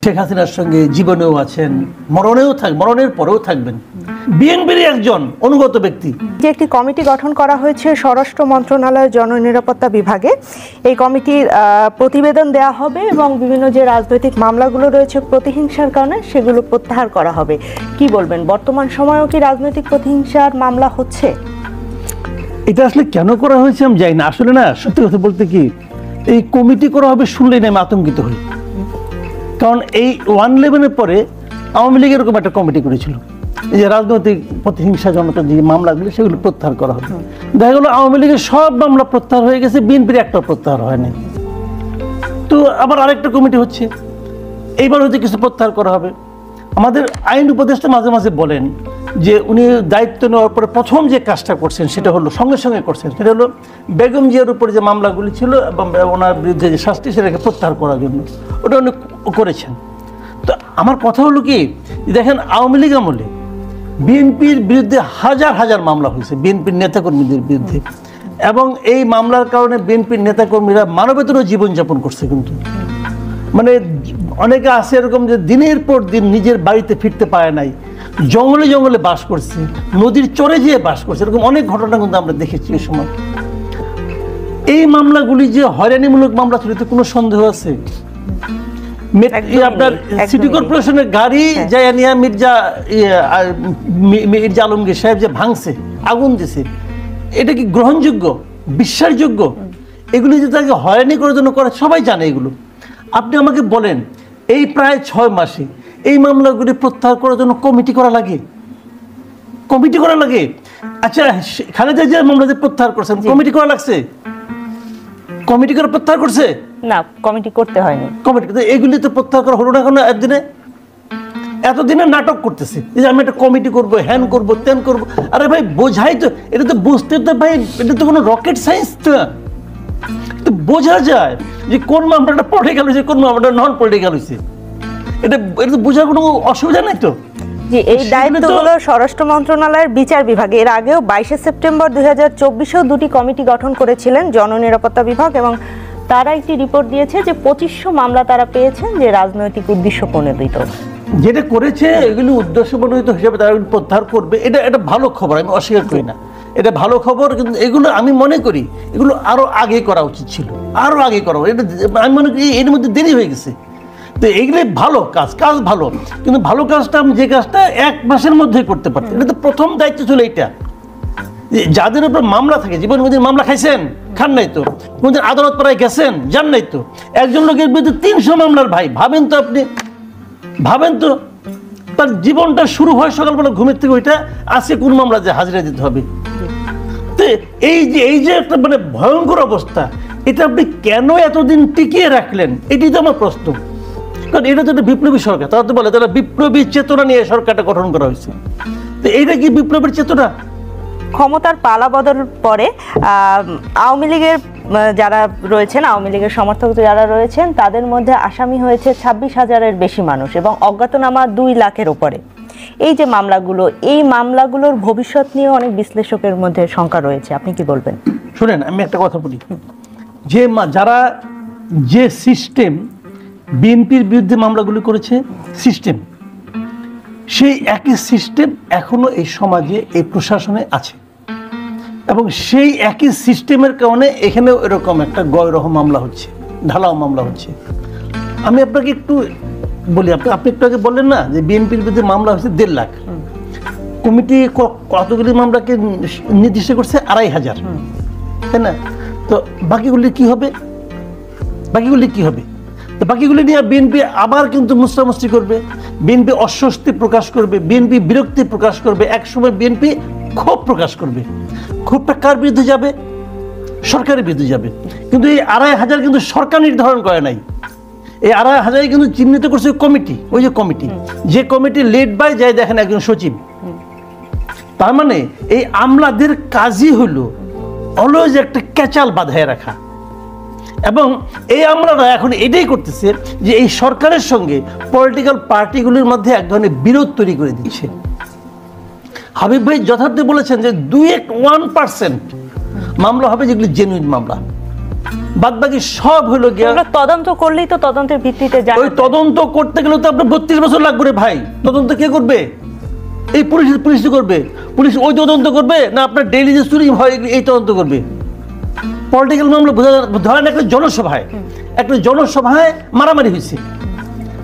শেখ হাসিনার সঙ্গে জীবনেও আছেন, মরণের পরেও থাকবেন, বিএনপির একজন অনুগত ব্যক্তি। যে একটি কমিটি গঠন করা হয়েছে স্বরাষ্ট্র মন্ত্রণালয়ের জননিরাপত্তা বিভাগে, এই কমিটির প্রতিবেদন দেওয়া হবে এবং বিভিন্ন যে রাজনৈতিক মামলাগুলো রয়েছে প্রতিহিংসার কারণে সেগুলো প্রত্যাহার করা হবে। কি বলবেন, বর্তমান সময়েও কি রাজনৈতিক প্রতিহিংসার মামলা হচ্ছে? এটা আসলে কেন করা হয়েছে আমি জানি না। আসলে না, সত্যি কথা বলতে কি, এই কমিটি করা হবে শুনলেই না আমি আতঙ্কিত হই। কারণ এই 1/11-এর পরে আওয়ামী লীগ এরকম একটা কমিটি করেছিল, এই যে রাজনৈতিক প্রতিহিংসাজনক যে মামলাগুলি সেগুলো প্রত্যাহার করা হবে। দেখা গেল আওয়ামী লীগের সব মামলা প্রত্যাহার হয়ে গেছে, বিএনপির একটা প্রত্যাহার হয়নি। তো আবার আরেকটা কমিটি হচ্ছে, এইবার হয়তো কিছু প্রত্যাহার করা হবে। আমাদের আইন উপদেষ্টা মাঝে মাঝে বলেন যে উনি দায়িত্ব নেওয়ার পরে প্রথম যে কাজটা করছেন সেটা হলো সঙ্গে সঙ্গে করছেন, সেটা হলো বেগম জিয়ার উপরে যে মামলাগুলি ছিল এবং ওনার বিরুদ্ধে যে শাস্তি সেটাকে প্রত্যাহার করার জন্য ওটা উনি করেছেন। তো আমার কথা হলো কি, দেখেন আওয়ামী লীগ আমলে বিএনপির বিরুদ্ধে হাজার হাজার মামলা হয়েছে, বিএনপির নেতাকর্মীদের বিরুদ্ধে, এবং এই মামলার কারণে বিএনপির নেতাকর্মীরা মানবেতর জীবনযাপন করছে। কিন্তু মানে অনেকে আছে এরকম যে দিনের পর দিন নিজের বাড়িতে ফিরতে পারে নাই, জঙ্গলে জঙ্গলে বাস করছে, নদীর চরে যেয়ে বাস করছে, এরকম অনেক ঘটনা কিন্তু আমরা দেখেছি এই সময়। এই মামলাগুলি যে হয়রানিমূলক মামলা ছিল এতে কোনো সন্দেহ আছে? আপনার সিটি কর্পোরেশনের গাড়ি জায়ানিয়া মির্জা আলমগীর সাহেব যে ভাঙছে, আগুন দিছে, এটা কি গ্রহণযোগ্য, বিশ্বাসযোগ্য? এগুলি যে তাকে হয়রানি করার জন্য করে সবাই জানে এগুলো। আপনি আমাকে বলেন, এই প্রায় 6 মাসে এই মামলাগুলি প্রত্যাহার করার জন্য কমিটি করা লাগে? আচ্ছা, খালেদা জিয়ার মামলা যে প্রত্যাহার করছেন, কমিটি করা লাগছে? কমিটি করে প্রত্যাহার করছে না, কমিটি করতে হয়নি। এগুলি তো প্রত্যাহার করা হলো না কেন? এতদিনে নাটক করতেছে যে আমি একটা কমিটি করবো, হ্যান করবো, তেন করবো। আরে ভাই বোঝাই তো, এটা তো বুঝতে তো ভাই, এটা তো কোনো রকেট সায়েন্স তো বোঝা যায় যে কোন মামলাটা পলিটিক্যাল হয়েছে, কোন মামলাটা নন পলিটিক্যাল হয়েছে। এটা তো বোঝার কোনো অসুবিধা নাই তো। এই দায়িত্বগুলো স্বরাষ্ট্র মন্ত্রণালয়ের বিচার বিভাগে। এর আগেও 22 সেপ্টেম্বর 2024-এও দুটি কমিটি গঠন করেছিলেন জননিরাপত্তা বিভাগ, এবং তারা একটি রিপোর্ট দিয়েছে যে 2500 মামলা তারা পেয়েছেন যে রাজনৈতিক উদ্দেশ্য প্রণোদিত। যেটা করেছে এগুলি উদ্দেশ্য প্রণোদিত হিসেবে তারা প্রত্যাহার করবে, এটা ভালো খবর, আমি অস্বীকার করি না, এটা ভালো খবর। কিন্তু এগুলো আমি মনে করি এগুলো আরো আগে করা উচিত ছিল, আরো আগে করা। এটা আমি মনে করি এর মধ্যে দেরি হয়ে গেছে। তো এইগুলো ভালো কাজ ভালো, কিন্তু ভালো কাজটা আমি যে কাজটা 1 মাসের মধ্যে করতে পারতেন। এটা তো প্রথম দায়িত্ব ছিল এইটা। যাদের উপর মামলা থাকে, জীবন কোনদিন মামলা খাইছেন? খান নাই তো। কোনদিন আদালত পাড়ায় গেছেন? যান নাই তো। একজন লোকের বিরুদ্ধে 300 মামলার ভাই, ভাবেন তো আপনি, ভাবেন তো তার জীবনটা শুরু হয় সকালবেলা ঘুমের থেকে, ওইটা আজকে কোন মামলা যে হাজিরা দিতে হবে। তো এই যে একটা মানে ভয়ঙ্কর অবস্থা, এটা আপনি কেন এতদিন টিকিয়ে রাখলেন? এটাই তো আমার প্রশ্ন। কারণ এটা তো একটা বিপ্লবী সরকার, তারা তো বলে তারা বিপ্লবী চেতনা নিয়ে সরকারটা গঠন করা হয়েছে। তো এইটা কি বিপ্লবীর চেতনা? ক্ষমতার পালাবদলের পরে আওয়ামী লীগের যারা রয়েছেন, আওয়ামী লীগের সমর্থক যারা রয়েছেন, তাদের মধ্যে আসামি হয়েছে 26,000-এর বেশি মানুষ এবং অজ্ঞাতনামা 2 লাখের উপরে। এই যে মামলাগুলো, এই মামলাগুলোর ভবিষ্যৎ নিয়ে অনেক বিশ্লেষকের মধ্যে শঙ্কা রয়েছে। আপনি কি বলবেন? শুনেন, আমি একটা কথা বলি, যে সিস্টেম বিএনপির বিরুদ্ধে মামলাগুলি করেছে, সিস্টেম, সেই একই সিস্টেম এখনো এই সমাজে, এই প্রশাসনে আছে, এবং সেই একই সিস্টেমের কারণে এখানেও এরকম একটা গয়রহ মামলা হচ্ছে, ঢালাও মামলা হচ্ছে। আমি আপনাকে একটু বলি, আপনি একটু আগে বললেন না যে বিএনপির বিরুদ্ধে মামলা হচ্ছে 1.5 লাখ, কমিটি কতগুলি মামলাকে নির্দিষ্ট করছে 2,500, তাই না? তো বাকিগুলি কি হবে? তো বাকিগুলি নিয়ে বিএনপি আবার কিন্তু মুস্তামস্তি করবে, বিএনপি অস্বস্তি প্রকাশ করবে, বিএনপি বিরক্তি প্রকাশ করবে, একসময় বিএনপি ক্ষোভ প্রকাশ করবে। ক্ষোভটা কার বিরুদ্ধে যাবে? সরকারের বিরুদ্ধে যাবে। কিন্তু এই 2,500 কিন্তু সরকার নির্ধারণ করে নাই, এই 2,500 কিন্তু চিহ্নিত করছে কমিটি, ওই যে কমিটি, যে কমিটি লেড বাই যায় দেখেন একজন সচিব। তার মানে এই আমলাদের কাজই হলো অলওয়েজ একটা ক্যাচাল বাঁধায় রাখা, এবং এই আমলারা এখন এটাই করতেছে যে এই সরকারের সঙ্গে পলিটিক্যাল পার্টিগুলির মধ্যে এক ধরনের বিরোধ তৈরি করে দিচ্ছে। হাবিব ভাই যথার্থ বলেছেন যে 1% মামলা হবে যেগুলি জেনুইন মামলা, বাদ বাকি সব হলো গিয়া এগুলো তদন্ত করলেই তো তদন্তের ভিত্তিতে ওই জানা তদন্ত করতে গেলে তো আপনার 32 বছর লাগবে রে ভাই। তদন্ত কে করবে? এই পুলিশ করবে। পুলিশ ওই তদন্ত করবে না আপনার ডেইলি যে চুরি হয় এই তদন্ত করবে? পলিটিক্যাল মামলা ধরেন একটা জনসভায় মারামারি হয়েছে,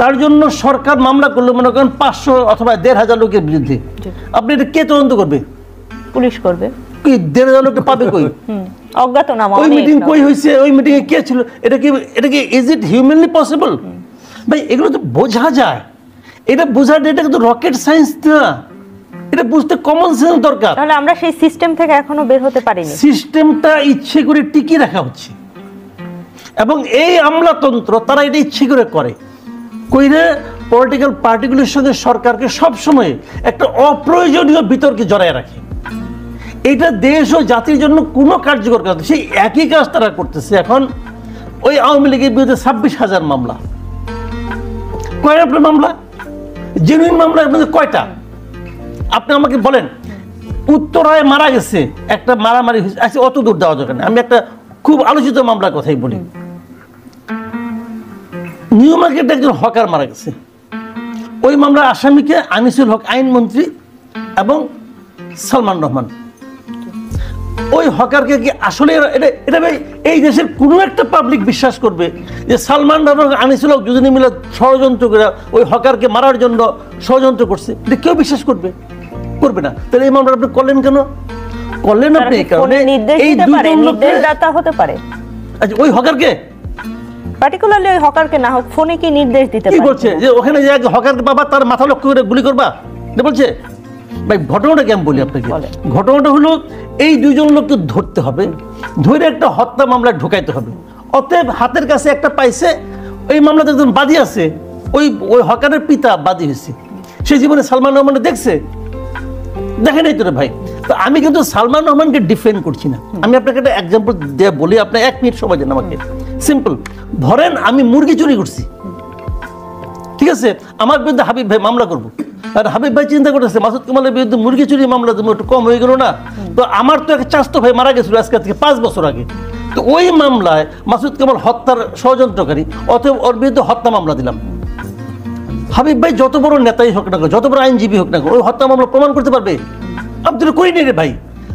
তার জন্য সরকার মামলা করলো মনে করেন 500 অথবা 1500 লোকের বিরুদ্ধে। আপনি এটা কে তদন্ত করবে? পুলিশ করবে। কি 1500 লোককে পাবে কই? অজ্ঞাতনামা ওই মিটিং কই হয়েছে, ওই মিটিং এ কে ছিল, এটা কি ইজ ইট হিউম্যানলি পসিবল? ভাই এগুলো তো বোঝা যায়, এটা বোঝার এটা কিন্তু রকেট সায়েন্স না, এটা বুঝতে কমন সেন্স দরকার। তাহলে আমরা সেই সিস্টেম থেকে এখনো বের হতে পারিনি। সিস্টেমটা ইচ্ছে করে টিকিয়ে রাখা হচ্ছে এবং এই আমলাতন্ত্র তারা এটা ইচ্ছে করে কইরে পলিটিক্যাল পার্টিগুলোর সঙ্গে সরকারকে সবসময় একটা অপ্রয়োজনীয় বিতর্কে জড়ায় রাখে। এটা দেশ ও জাতির জন্য কোনো কার্যকর কাজ, সেই একই কাজ তারা করতেছে। এখন ওই আওয়ামী লীগের বিরুদ্ধে 26,000 মামলা, কয়টা আপনার মামলা জেনুইন মামলা আপনাদের কয়টা? আপনি আমাকে বলেন, উত্তরায় মারা গেছে একটা মারামারি হয়েছে, আচ্ছা অত দূর দেওয়া দরকার নেই, আমি একটা খুব আলোচিত মামলার কথাই বলি। নিউ মার্কেটে একজন হকার মারা গেছে, ওই মামলার আসামিকে আনিসুল হক আইনমন্ত্রী এবং সালমান রহমান। ওই হকারকে কি আসলে এটা ভাই এই দেশের কোনো একটা পাবলিক বিশ্বাস করবে যে সালমান রহমান আনিসুল হক দুজনে মিলে ষড়যন্ত্র করে ওই হকারকে মারার জন্য ষড়যন্ত্র করছে? এটা কেউ বিশ্বাস করবে না। তাহলে এই মামলা আপনি করলেন কেন? করলেন আপনি এই কারণে এই দুজন নির্দেশদাতা হতে পারে। আচ্ছা ওই হকারকে পার্টিকুলারলি ওই হকারকে না হোক, ফোনে কি নির্দেশ দিতে পারে? কি বলছে যে ওখানে যে হকারকে বাবা তার মাথা লক্ষ্য করে গুলি করবা, এটা বলছে? ভাই ঘটনাটা কেমন বলি আপনাকে, ঘটনাটা হলো এই দুইজন লোককে ধরতে হবে, ধরে একটা হত্যা মামলায় ঢুকাইতে হবে। অতএব হাতের কাছে একটা পাইছে, ওই মামলাতে একজন বাদী আছে, ওই হকারের পিতা বাদী হয়েছে। সে জীবনে সালমান রহমানকে দেখে নাই তোরে ভাই। তো আমি কিন্তু সালমান রহমানকে ডিফেন্ড করছি না, আমি আপনাকে একটা এক্সাম্পল দিয়ে বলি, আপনার 1 মিনিট সময় দেন আমাকে। সিম্পল, ধরেন আমি মুরগি চুরি করছি, ঠিক আছে, আমার বিরুদ্ধে হাবিব ভাই মামলা করবো, আর হাবিব ভাই চিন্তা করতেছে মাসুদ কামালের বিরুদ্ধে মুরগি চুরি মামলা দেবো, একটু কম হয়ে গেল না? তো আমার তো এক চাস্তো ভাই মারা গেছিল আজকে থেকে 5 বছর আগে, তো ওই মামলায় মাসুদ কামাল হত্যার ষড়যন্ত্রকারী, অতএব ওর বিরুদ্ধে হত্যা মামলা দিলাম। হাবিব ভাই যত বড় নেতাই হোক না, যত বড় আইনজীবী হোক না, ওই হত্যা মামলা প্রমাণ করতে পারবে? আমি তো করিনি রে ভাই।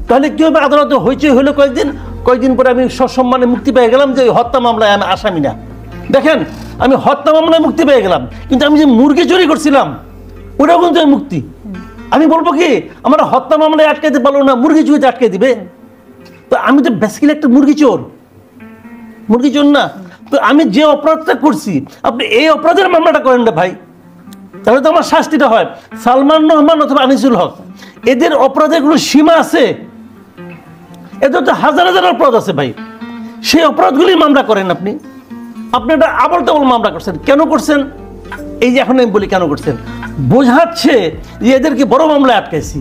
তাহলে কি হবে? আদালতে হইচই হলো কয়েকদিন পরে আমি সসম্মানে মুক্তি পেয়ে গেলাম যে ওই হত্যা মামলায় আমি আসামি না। দেখেন আমি হত্যা মামলায় মুক্তি পেয়ে গেলাম, কিন্তু আমি যে মুরগি চুরি করছিলাম ওটাও কিন্তু মুক্তি। আমি বলবো কি আমার হত্যা মামলায় আটকাইতে পারলো না, মুরগি চুরিতে আটকে দিবে? তো আমি তো বেসিক্যালি একটা মুরগি চোর না। তো আমি যে অপরাধটা করছি, আপনি এই অপরাধের মামলাটা করেন না ভাই, তাহলে তো আমার শাস্তিটা হয়। সালমান রহমান অথবা আনিসুল হক এদের অপরাধের কোনো সীমা আছে? এদের তো হাজার হাজার অপরাধ আছে ভাই, সেই অপরাধগুলি মামলা করেন আপনি একটা আবল তাবল মামলা করছেন। কেন করছেন? এই যে এখন আমি বলি কেন করছেন, বোঝাচ্ছে যে এদেরকে বড় মামলায় আটকাইছি,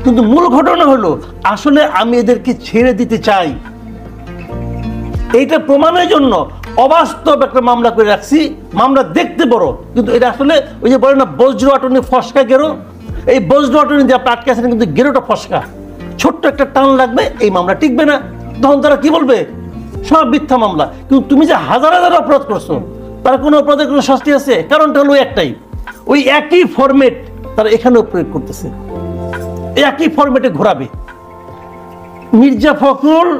কিন্তু মূল ঘটনা হলো আসলে আমি এদেরকে ছেড়ে দিতে চাই। এইটা প্রমাণের জন্য অবাস্তব একটা মামলা করে রাখছি, মামলা দেখতে বড়, কিন্তু এটা আসলে ওই যে বলে না বজ্র আটনি ফসকা গেরো, এই বজ্র আটনি দিয়ে আপনি আটকাইছেন, কিন্তু গেরোটা ফসকা, ছোট্ট একটা টান লাগবে, এই মামলা টিকবে না। তখন তারা কি বলবে? সব মিথ্যা মামলা। কিন্তু তুমি যে হাজার হাজার অপরাধ করছো, তার কোনো অপরাধের কোনো শাস্তি আছে? কারণটা হলো একটাই, ওই একই ফরম্যাট তারা এখানেও প্রয়োগ করতেছে, একই ফরম্যাটে ঘোরাবে। মির্জা ফখরুল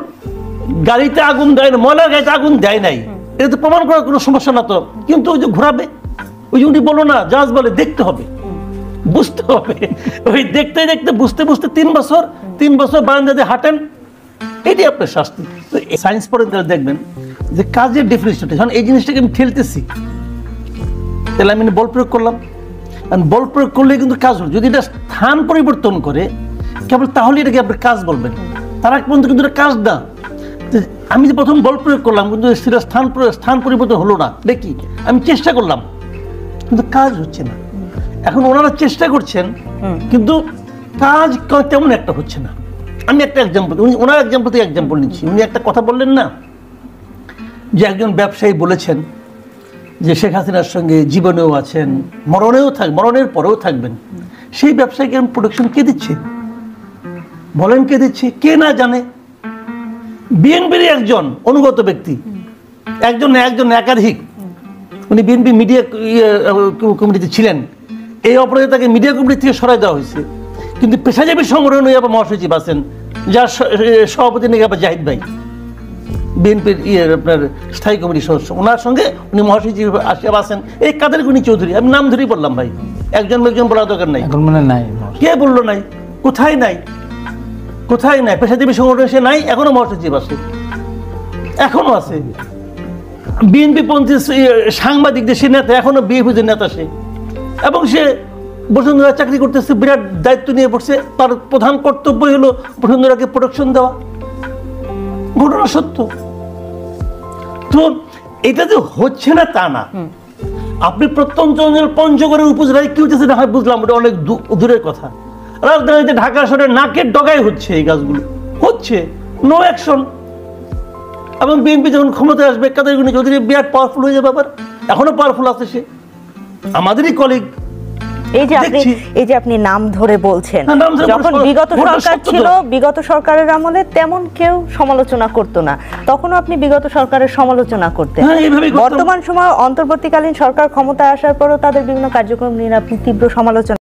গাড়িতে আগুন দেয় না, ময়লার গাড়িতে আগুন দেয় নাই, এটা তো প্রমাণ করার কোনো সমস্যা না তো, কিন্তু ওই যে ঘোরাবে, ওই যে উনি বলো না জাজ বলে দেখতে হবে, বুঝতে হবে, ওই দেখতে দেখতে বুঝতে 3 বছর বারান্দাতে হাঁটেন, এটি আপনার শাস্তি। তো সায়েন্স পড়ে দেখবেন যে কাজের ডেফিনিশনটা, যখন এই জিনিসটাকে আমি ঠেলতেছি, তাহলে আমি বল প্রয়োগ করলাম, বল প্রয়োগ করলে কিন্তু কাজ হল। যদি এটা স্থান পরিবর্তন করে কেবল, তাহলে এটাকে আপনি কাজ বলবেন, তার এক পর্যন্ত কিন্তু এটা কাজ না। আমি যে প্রথম বল প্রয়োগ করলাম, কিন্তু সেটা স্থান পরিবর্তন হলো না, দেখি আমি চেষ্টা করলাম, কিন্তু কাজ হচ্ছে না। এখন ওনারা চেষ্টা করছেন, কিন্তু কাজ তেমন একটা হচ্ছে না। আমি একটা এক্সাম্পল, ওনার এক্সাম্পল নিচ্ছি। উনি একটা কথা বললেন না, যে একজন ব্যবসায়ী বলেছেন যে শেখ হাসিনার সঙ্গে জীবনেও আছেন, মরণের পরেও থাকবেন। সেই ব্যবসায়ীকে প্রোটেকশন কে দিচ্ছে? বলেন কে দিচ্ছে? কে না জানে? বিএনপির একজন অনুগত ব্যক্তি, একজন একাধিক, উনি বিএনপি মিডিয়া কমিটিতে ছিলেন, এই অপরাধে তাকে মিডিয়া কমিটি থেকে সরাই দেওয়া হয়েছে। কিন্তু পেশাজীবী সংগঠনে আবার মহাসচিব আছেন, যার সভাপতি নাকি আবার জাহিদ ভাই, বিএনপির আপনার স্থায়ী কমিটির সদস্য, ওনার সঙ্গে উনি মহাসচিব আছেন এই কাদের গনি চৌধুরী। আমি নাম ধরেই বললাম ভাই, একজন বলার দরকার নাই। এখন মানে নাই, কে বললো নাই? কোথায় নাই? কোথায় নাই? পেশাজীবী সংগঠন সে নাই, এখনো মহাসচিব আছে, এখনো আছে। বিএনপি পন্থী সাংবাদিক যে সে নেতা, এখনো বিএনপির নেতা সে, এবং সে বসুন্ধরা চাকরি করতেছে, বিরাট দায়িত্ব নিয়ে পড়ছে। তার প্রধান কর্তব্য হলো বসুন্ধরাকে প্রোটেকশন দেওয়া। ঘটনা সত্য। তো এটা যে হচ্ছে না তা না। আপনি প্রত্যন্ত অঞ্চল পঞ্চগড়ের উপজেলায় কি হচ্ছে না হয় বুঝলাম, ওটা অনেক দূরের কথা। রাজধানীতে ঢাকা শহরে নাকের ডগায় হচ্ছে এই কাজগুলো, হচ্ছে, নো অ্যাকশন। এবং বিএনপি যখন ক্ষমতায় আসবে, কাদের গনি চৌধুরী বিরাট পাওয়ারফুল হয়ে যাবে, আবার এখনো পাওয়ারফুল আছে সে, আমাদেরই কলিগ। এই যে আপনি নাম ধরে বলছেন, হ্যাঁ, নাম ধরে যখন বলছি, বিগত ওটা সরকার সত্য তো। ছিল, বিগত সরকারের আমলে তেমন কেউ সমালোচনা করতো না, তখনও আপনি বিগত সরকারের সমালোচনা করতেন। হ্যাঁ, এইভাবেই করতাম। বর্তমান সময় অন্তর্বর্তীকালীন সরকার ক্ষমতায় আসার পরও তাদের বিভিন্ন কার্যক্রম নিয়ে আপনি তীব্র সমালোচনা